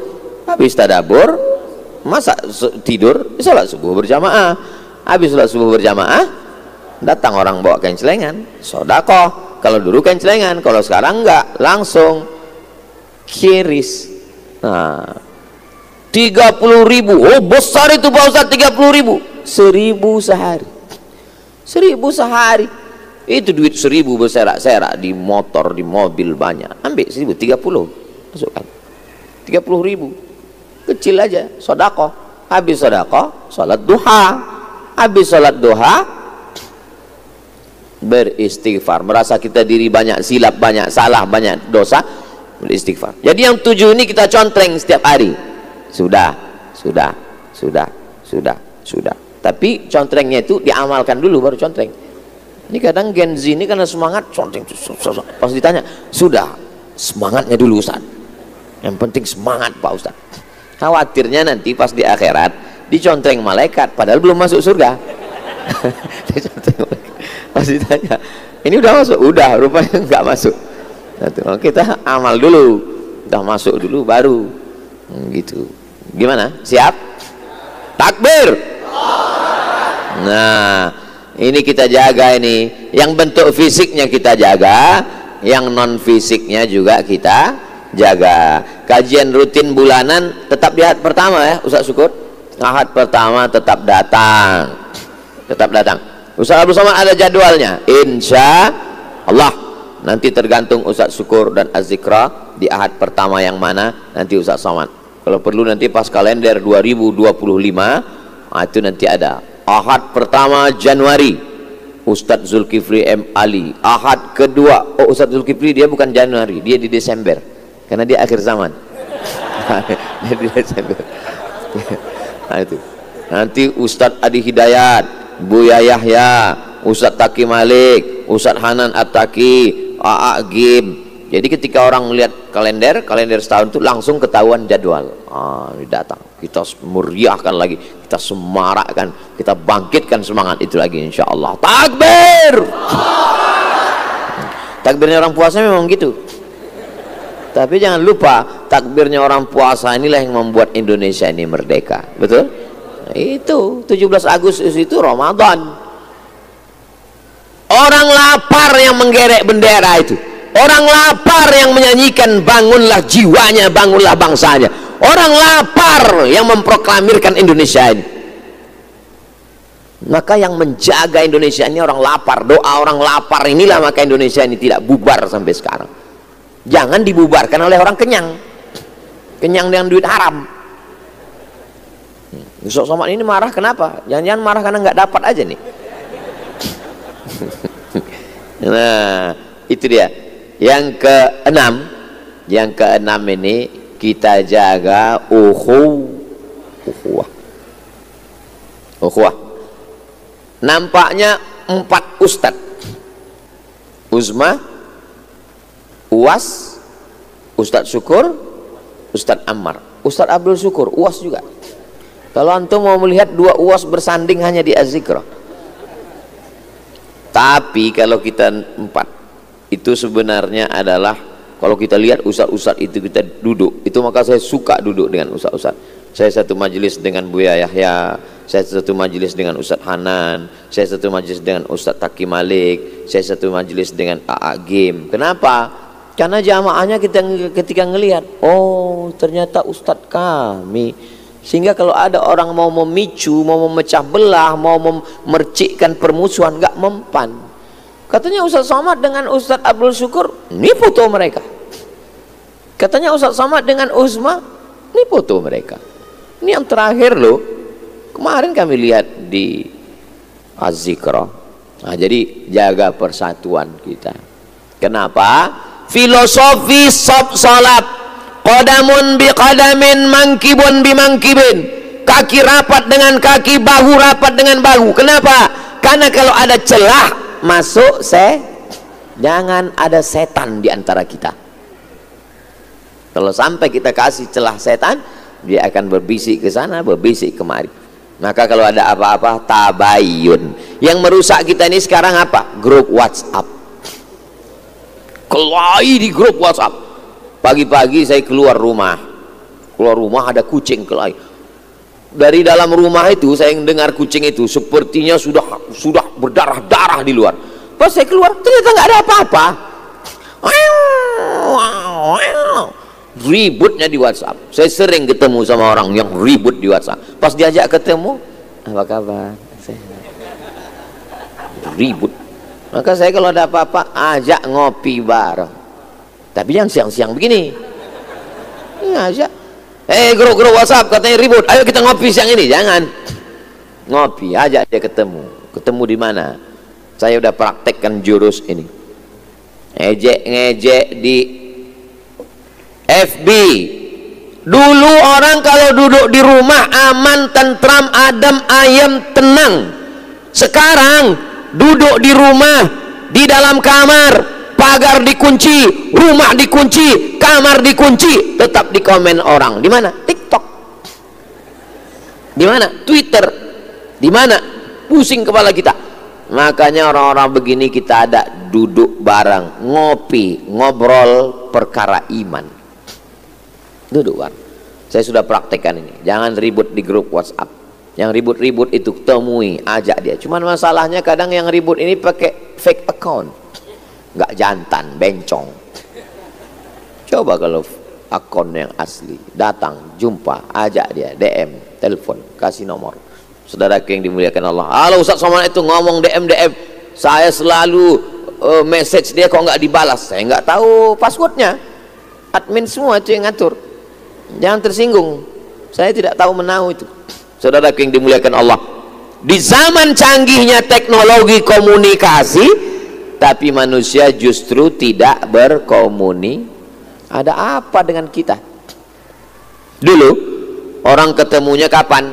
Habis tadabur, masa tidur, sholat subuh berjamaah. Habis sholat subuh berjamaah, datang orang bawa kencelengan, sodakoh. Kalau dulu kencelengan, kalau sekarang enggak, langsung kiris. Nah, 30.000. Oh, besar itu Pak Ustaz, 30.000. 1.000 sehari. 1.000 sehari. Itu duit 1.000 berserak-serak di motor, di mobil banyak. Ambil 1.000, 30. Masukkan. 30.000. Kecil aja, sodakoh. Habis sodakoh, sholat duha. Habis sholat duha, beristighfar. Merasa kita diri banyak silap, banyak salah, banyak dosa, beristighfar. Jadi yang 7 ini kita contreng setiap hari. Sudah. Tapi contrengnya itu diamalkan dulu baru contreng. Ini kadang Gen Z ini karena semangat contreng. Pas ditanya, sudah, semangatnya dulu Ustaz. Yang penting semangat Pak Ustaz. Khawatirnya nanti pas di akhirat dicontreng malaikat padahal belum masuk surga. Pas ditanya, ini udah masuk? Udah, rupanya nggak masuk. Nah, kita amal dulu, udah masuk dulu baru gitu. Gimana? Siap? Takbir. Nah, ini kita jaga ini. Yang bentuk fisiknya kita jaga, yang non fisiknya juga kita jaga. Kajian rutin bulanan tetap di hari pertama ya Ustaz Syukur. Ahad pertama tetap datang. Ustaz Abdul Somad ada jadwalnya, insya Allah. Nanti tergantung Ustaz Syukur dan Az-Zikra di ahad pertama yang mana nanti Ustaz Somad. Kalau perlu nanti pas kalender 2025, itu nanti ada ahad pertama Januari Ustaz Zulkifli M. Ali. Ahad kedua, oh Ustaz Zulkifli dia bukan Januari, dia di Desember karena dia akhir zaman. Dia di Desember. Nah itu nanti Ustadz Adi Hidayat, Buya Yahya, Ustadz Taki Malik, Ustadz Hanan At-Taki, A.A. Gim. Jadi ketika orang melihat kalender setahun itu langsung ketahuan jadwal. Ini datang, kita meriahkan lagi, kita semarakkan, kita bangkitkan semangat itu lagi insya Allah. Takbir. Takbirnya orang puasa memang gitu. Tapi jangan lupa, takbirnya orang puasa inilah yang membuat Indonesia ini merdeka. Betul? Itu 17 Agustus itu Ramadan. Orang lapar yang menggerek bendera itu. Orang lapar yang menyanyikan bangunlah jiwanya, bangunlah bangsanya. Orang lapar yang memproklamirkan Indonesia ini. Maka yang menjaga Indonesia ini orang lapar. Doa orang lapar inilah maka Indonesia ini tidak bubar sampai sekarang. Jangan dibubarkan oleh orang kenyang dengan duit haram. Ustaz Somad ini marah kenapa? Jangan-jangan marah karena nggak dapat aja nih. Nah itu dia. Yang keenam ini kita jaga ukhuwah. Nampaknya 4 ustadz, Uzma, Uwas, Ustadz Syukur, Ustadz Ammar, Ustadz Abdul Syukur, UAS juga. Kalau antum mau melihat dua UAS bersanding hanya di Az-Zikrah. Tapi kalau kita empat, itu sebenarnya adalah, kalau kita lihat ustadz-ustadz itu kita duduk, itu maka saya suka duduk dengan ustadz-ustadz. Saya satu majelis dengan Buya Yahya, saya satu majelis dengan Ustadz Hanan, saya satu majelis dengan Ustadz Taki Malik, saya satu majelis dengan AA Game. Kenapa? Karena jamaahnya kita ketika ngelihat, oh ternyata Ustadz kami. Sehingga kalau ada orang mau memicu, mau memecah belah, mau memercikkan permusuhan, nggak mempan. Katanya Ustadz Somad dengan Ustadz Abdul Syukur, ini foto mereka. Katanya Ustadz Somad dengan Uzma, ini foto mereka. Ini yang terakhir loh, kemarin kami lihat di Az-Zikrah. Nah, jadi jaga persatuan kita. Kenapa? Filosofi salat, qadamun bi qadamin, mangkibun bi mangkibin, kaki rapat dengan kaki, bahu rapat dengan bahu. Kenapa? Karena kalau ada celah masuk, jangan ada setan di antara kita. Kalau sampai kita kasih celah setan, dia akan berbisik ke sana, berbisik kemari. Maka kalau ada apa-apa, tabayun. Yang merusak kita ini sekarang apa? Grup WhatsApp. Kelahi di grup WhatsApp. Pagi-pagi saya keluar rumah ada kucing kelahi. Dari dalam rumah itu saya dengar kucing itu sepertinya sudah berdarah-darah di luar. Pas saya keluar ternyata nggak ada apa-apa. Ributnya di WhatsApp. Saya sering ketemu sama orang yang ribut di WhatsApp. Pas diajak ketemu, apa kabar? Ribut. Maka saya kalau ada apa-apa ajak ngopi bareng. Tapi jangan siang-siang begini. Ngajak. Grup WhatsApp katanya ribut. Ayo kita ngopi siang ini. Jangan. Ngopi, ajak dia ketemu. Ketemu di mana? Saya udah praktekkan jurus ini. Ngejek di FB. Dulu orang kalau duduk di rumah aman, tentram, adem, ayem, tenang. Sekarang duduk di rumah, di dalam kamar, pagar dikunci, rumah dikunci, kamar dikunci, tetap di komen orang. Di mana? TikTok. Di mana? Twitter. Di mana? Pusing kepala kita. Makanya orang-orang begini kita ada duduk bareng, ngopi, ngobrol perkara iman. Duduk bareng. Saya sudah praktekkan ini. Jangan ribut di grup WhatsApp. Yang ribut-ribut itu temui, ajak dia. Cuman masalahnya kadang yang ribut ini pakai fake account. Nggak jantan, bencong. Coba kalau akun yang asli, datang, jumpa, ajak dia, DM, telepon, kasih nomor. Saudaraku yang dimuliakan Allah, halo Ustaz Somad itu ngomong DM, saya selalu message dia kok nggak dibalas. Saya nggak tahu passwordnya. Admin semua itu yang ngatur. Jangan tersinggung, saya tidak tahu menahu itu. Saudaraku yang dimuliakan Allah, di zaman canggihnya teknologi komunikasi, tapi manusia justru tidak berkomunikasi. Ada apa dengan kita? Dulu orang ketemunya kapan?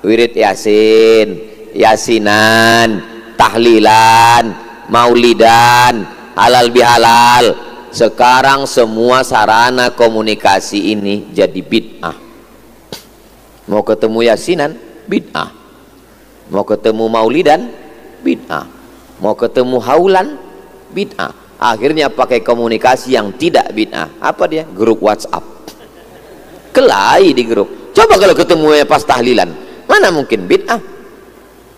Wirid Yasin, Yasinan, tahlilan, maulidan, halal bihalal. Sekarang semua sarana komunikasi ini jadi bid'ah. Mau ketemu Yasinan, bid'ah. Mau ketemu maulidan, bid'ah. Mau ketemu haulan, bid'ah. Akhirnya pakai komunikasi yang tidak bid'ah. Apa dia? Grup WhatsApp. Kelahi di grup. Coba kalau ketemu pas tahlilan, mana mungkin bid'ah?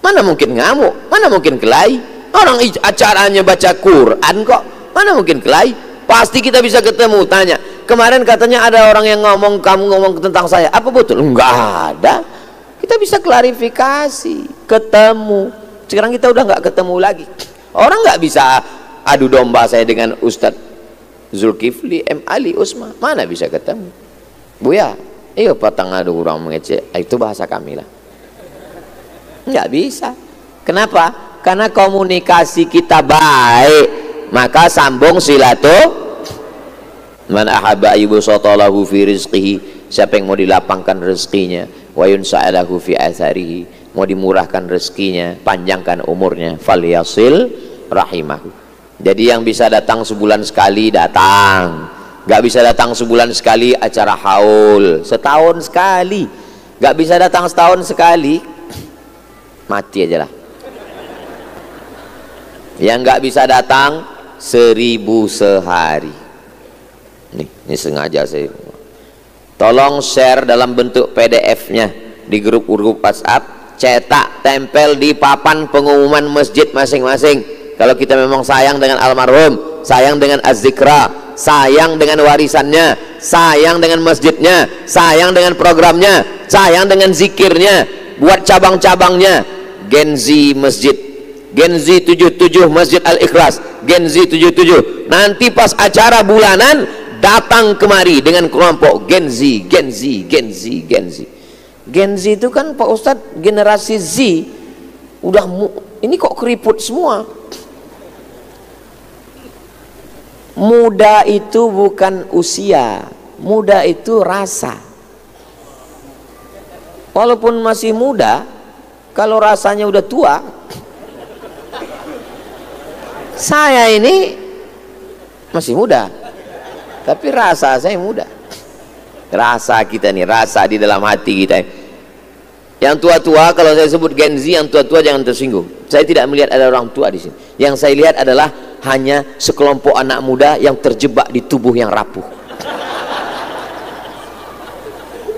Mana mungkin ngamuk? Mana mungkin kelahi? Orang acaranya baca Quran kok. Mana mungkin kelahi? Pasti kita bisa ketemu. Tanya, kemarin katanya ada orang yang ngomong, kamu ngomong tentang saya, apa betul? Enggak ada. Kita bisa klarifikasi, ketemu. Sekarang kita udah nggak ketemu lagi. Orang nggak bisa adu domba saya dengan Ustadz Zulkifli, M. Ali, Usma. Mana bisa ketemu? Buya, iya patang adu orang mengecek. Itu bahasa kami lah. Nggak bisa. Kenapa? Karena komunikasi kita baik, maka sambung silaturahmi. Man ahabba ayyubsatalahu fi rizqihi, siapa yang mau dilapangkan rezekinya, wa yunsa'alahu fi atharihi, mau dimurahkan rezekinya, panjangkan umurnya, falyasil rahimahu. Jadi yang bisa datang sebulan sekali datang, Nggak bisa datang sebulan sekali acara haul, setahun sekali. Nggak bisa datang setahun sekali, mati aja lah. Yang nggak bisa datang 1000 sehari. Ini sengaja saya. Tolong share dalam bentuk PDF-nya di grup-grup WhatsApp, cetak, tempel di papan pengumuman masjid masing-masing. Kalau kita memang sayang dengan almarhum, sayang dengan az-zikra, sayang dengan warisannya, sayang dengan masjidnya, sayang dengan programnya, sayang dengan zikirnya, buat cabang-cabangnya. Gen Z masjid, Gen Z 77 Masjid Al-Ikhlas, Gen Z 77. Nanti pas acara bulanan datang kemari dengan kelompok Gen Z, Gen Z, Gen Z, Gen Z. Gen Z itu kan Pak Ustadz generasi Z. Udah ini kok keriput semua. Muda itu bukan usia, muda itu rasa. Walaupun masih muda, kalau rasanya udah tua. Saya ini masih muda, tapi rasa saya muda. Rasa kita nih, rasa di dalam hati kita. Yang tua-tua, kalau saya sebut Gen Z, yang tua-tua jangan tersinggung. Saya tidak melihat ada orang tua di sini. Yang saya lihat adalah hanya sekelompok anak muda yang terjebak di tubuh yang rapuh.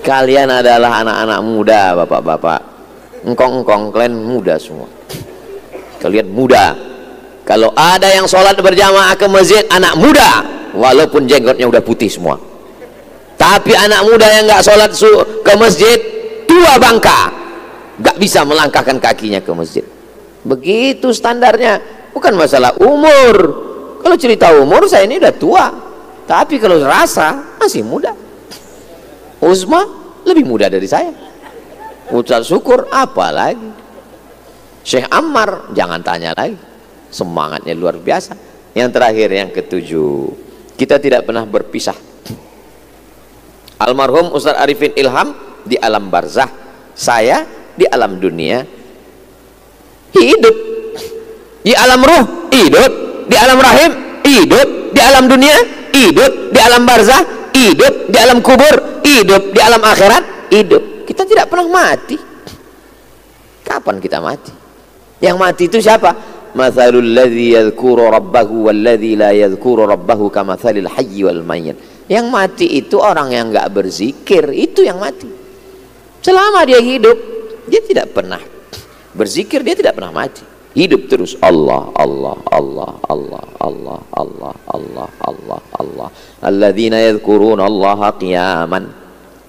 Kalian adalah anak-anak muda, bapak-bapak. Engkong-engkong, kalian muda semua. Kalian muda. Kalau ada yang sholat berjamaah ke masjid, anak muda, walaupun jenggotnya udah putih semua. Tapi anak muda yang nggak sholat ke masjid, tua bangka, nggak bisa melangkahkan kakinya ke masjid. Begitu standarnya. Bukan masalah umur. Kalau cerita umur, saya ini udah tua, tapi kalau rasa masih muda. Uzma lebih muda dari saya. Ustaz Syukur apalagi. Syekh Ammar jangan tanya lagi, semangatnya luar biasa. Yang terakhir, yang ketujuh, kita tidak pernah berpisah. Almarhum Ustaz Arifin Ilham di alam barzah, saya di alam dunia hidup. Di alam ruh hidup, di alam rahim hidup, di alam dunia hidup, di alam barzah hidup, di alam kubur hidup, di alam akhirat hidup. Kita tidak pernah mati. Kapan kita mati? Yang mati itu siapa? Mathalul ladzi yadhkuru rabbahu walladzi la yadhkuru rabbahu kamathalil hayyi wal mayyit. Yang mati itu orang yang enggak berzikir, itu yang mati. Selama dia hidup, dia tidak pernah berzikir, dia tidak pernah mati. Hidup terus. Allah, Allah, Allah, Allah, Allah, Allah, Allah, Allah, Allah. Alladzina yadhkuruna Allah qiyaman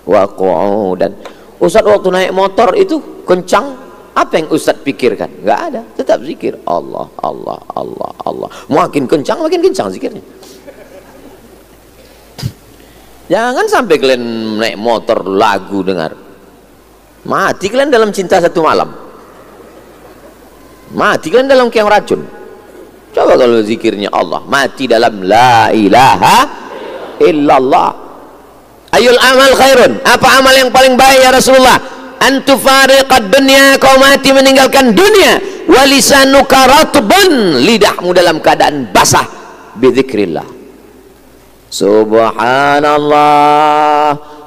wa qu'udan. Ustaz waktu naik motor itu kencang, apa yang Ustaz pikirkan? Enggak ada, tetap zikir. Allah, Allah, Allah, Allah. Makin kencang zikirnya. Jangan sampai kalian naik motor lagu dengar. Mati kalian dalam cinta satu malam. Mati kalian dalam keong racun. Coba kalau zikirnya Allah, mati dalam la ilaha illallah. Ayul amal khairun, apa amal yang paling baik ya Rasulullah? Antufariqad dunya, kau mati meninggalkan dunia. Walisanuka ratbun, lidahmu dalam keadaan basah. Bidzikrillah. Subhanallah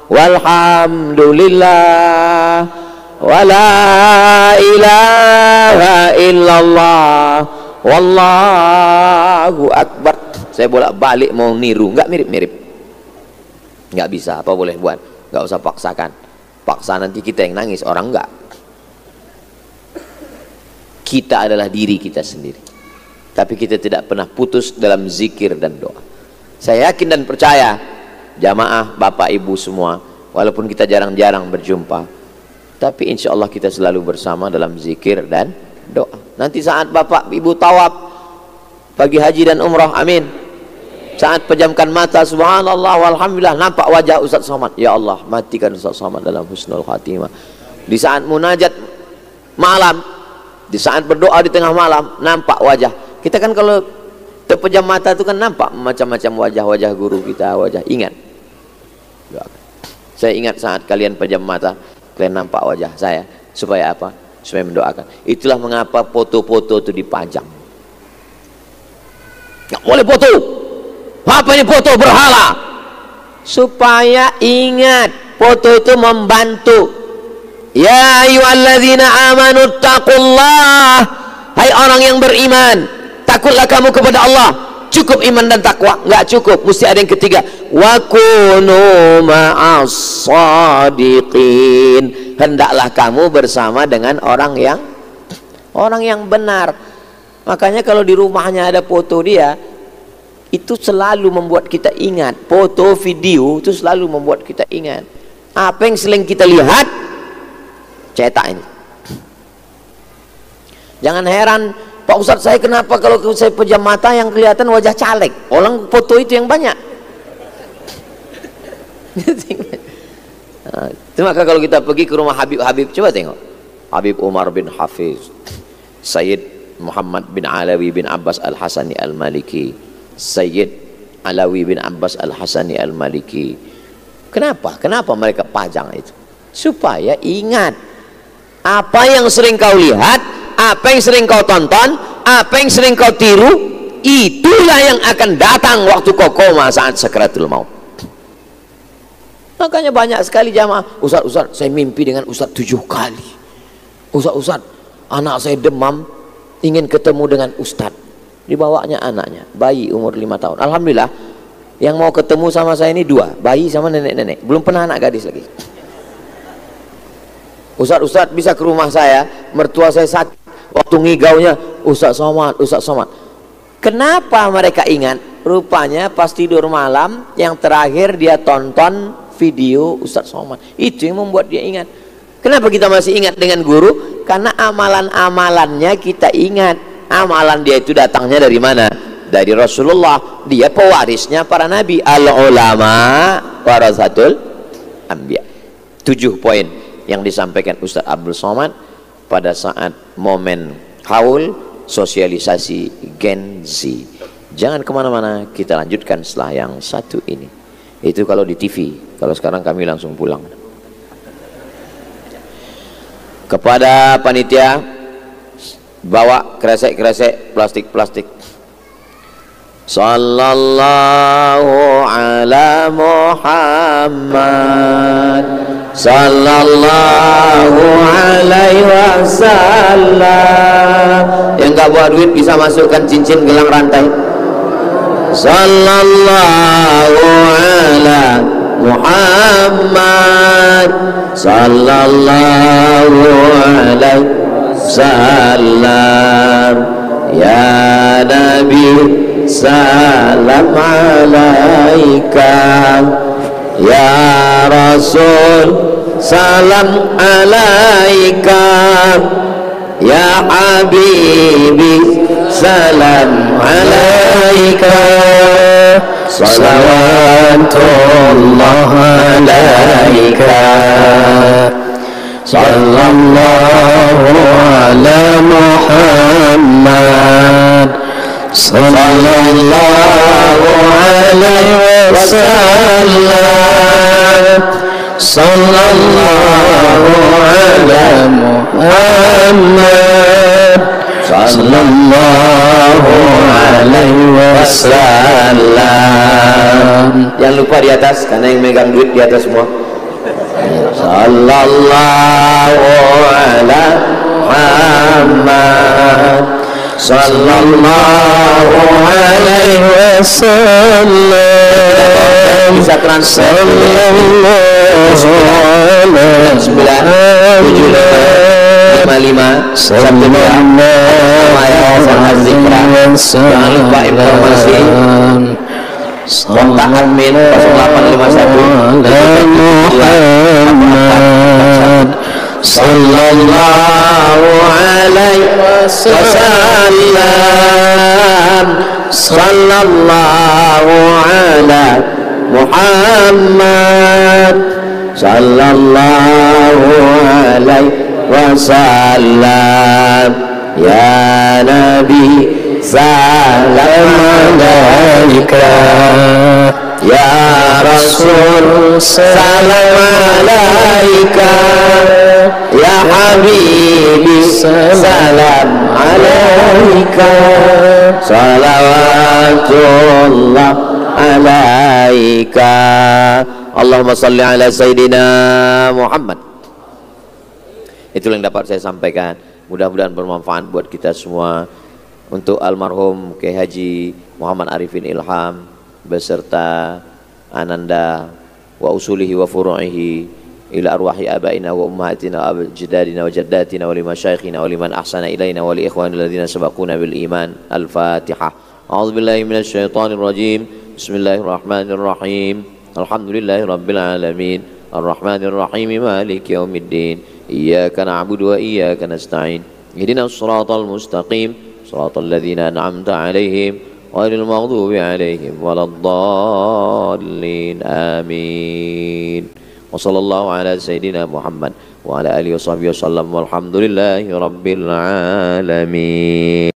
walhamdulillah wala ilaha illallah wallahu akbar. Saya bolak-balik mau niru, nggak mirip-mirip, nggak bisa. Apa boleh buat, nggak usah paksakan. Paksa nanti kita yang nangis, orang enggak. Kita adalah diri kita sendiri, tapi kita tidak pernah putus dalam zikir dan doa. Saya yakin dan percaya, jamaah bapak ibu semua, walaupun kita jarang-jarang berjumpa, tapi insya Allah kita selalu bersama dalam zikir dan doa. Nanti saat bapak ibu tawaf pagi haji dan umrah, amin. Saat pejamkan mata, subhanallah walhamdulillah, nampak wajah Ustaz Somad, ya Allah matikan Ustaz Somad dalam husnul khatimah. Di saat munajat malam, di saat berdoa di tengah malam, nampak wajah kita. Kan kalau terpejam mata itu kan nampak macam-macam wajah-wajah guru kita, wajah. Ingat, saya ingat saat kalian pejam mata, kalian nampak wajah saya. Supaya apa? Supaya mendoakan. Itulah mengapa foto-foto itu dipajang. Nggak boleh foto. Apa ini foto berhala? Supaya ingat, foto itu membantu. Ya ayyuhalladzina amanu taqullah, hai orang yang beriman, takutlah kamu kepada Allah. Cukup iman dan takwa? Enggak cukup, mesti ada yang ketiga. Wa kunu ma'as shadiqin, hendaklah kamu bersama dengan orang yang benar. Makanya kalau di rumahnya ada foto dia, itu selalu membuat kita ingat. Foto, video itu selalu membuat kita ingat. Apa yang sering kita lihat, cetak ini. Jangan heran, Pak Ustadz, saya kenapa kalau saya pejam mata yang kelihatan wajah caleg? Orang foto itu yang banyak. Itu maka kalau kita pergi ke rumah Habib-Habib, coba tengok. Habib Umar bin Hafiz, Sayyid Muhammad bin Alawi bin Abbas Al-Hasani Al-Maliki, Sayyid Alawi bin Abbas Al-Hasani Al-Maliki. Kenapa mereka pajang itu? Supaya ingat apa yang sering kau lihat, apa yang sering kau tonton, apa yang sering kau tiru, itulah yang akan datang waktu kau koma saat sakaratul maut. Makanya banyak sekali jamaah, Ustaz, saya mimpi dengan Ustaz 7 kali. Ustaz, anak saya demam, ingin ketemu dengan Ustaz. Dibawanya anaknya, bayi umur 5 tahun. Alhamdulillah, yang mau ketemu sama saya ini 2, bayi sama nenek-nenek. Belum pernah anak gadis lagi. Ustaz bisa ke rumah saya, mertua saya sakit, waktu ngigaunya Ustaz Somad. Kenapa mereka ingat? Rupanya pas tidur malam yang terakhir dia tonton video Ustaz Somad. Itu yang membuat dia ingat. Kenapa kita masih ingat dengan guru? Karena amalan-amalannya kita ingat. Amalan dia itu datangnya dari mana? Dari Rasulullah. Dia pewarisnya para nabi. Al-ulama warasatul anbiya. 7 poin yang disampaikan Ustaz Abdul Somad pada saat momen haul sosialisasi Gen Z. Jangan kemana-mana, kita lanjutkan setelah yang satu ini. Itu kalau di TV, kalau sekarang kami langsung pulang. Kepada panitia, bawa kresek-kresek plastik-plastik. Sallallahu ala Muhammad, sallallahu alaihi wasallam. Yang gak bawa duit bisa masukkan cincin gelang rantai. Sallallahu ala Muhammad, sallallahu alaihi wasallam. Ya Nabi, salam alaika. Ya Rasul, salam alaika. Ya Habibi, salam alaika. Salawatullah alaika. Sallallahu ala Muhammad, sallallahu alaihi wasallam. Sallallahu ala Muhammad, sallallahu alaihi wasallam. Jangan lupa di atas, karena yang megang duit di atas semua. Sallallahu ala Muhammad, sallallahu alaihi wasallam. Bisa translate. Jangan lupa informasi kontak admin 0851 sallallahu alaihi wasallam. Sallallahu ala Muhammad, sallallahu alaihi wasallam. Ya Nabi, salam alaika. Ya Rasul, salam alaika. Ya Habibi, salam alaika. Salawatullah alaika. Allahumma salli ala Sayyidina Muhammad. Itulah yang dapat saya sampaikan. Mudah-mudahan bermanfaat buat kita semua. Untuk almarhum Kiai Haji Muhammad Arifin Ilham beserta Ananda wa usulihi wa furu'ihi ila arwahi abaina wa ummahatina wa ajdadina wa jaddatina wa limasyayikhina wa liman ahsana ilaina wa li ikhwanil ladzina sabaquna bil iman. Al-Fatihah. A'udzu billahi minasy syaithanir rajim. Bismillahirrahmanirrahim. Alhamdulillahi rabbil alamin. Arrahmanir rahim. Maliki yaumiddin. Iyyaka na'budu wa iyyaka nasta'in. Ihdinas shiratal mustaqim. Shiratal ladzina an'amta 'alaihim ghairil maghdubi 'alaihim waladdallin. Amin. Wa sallallahu ala sayyidina Muhammad wa ala alihi wa sahbihi wasallam walhamdulillahi rabbil alamin.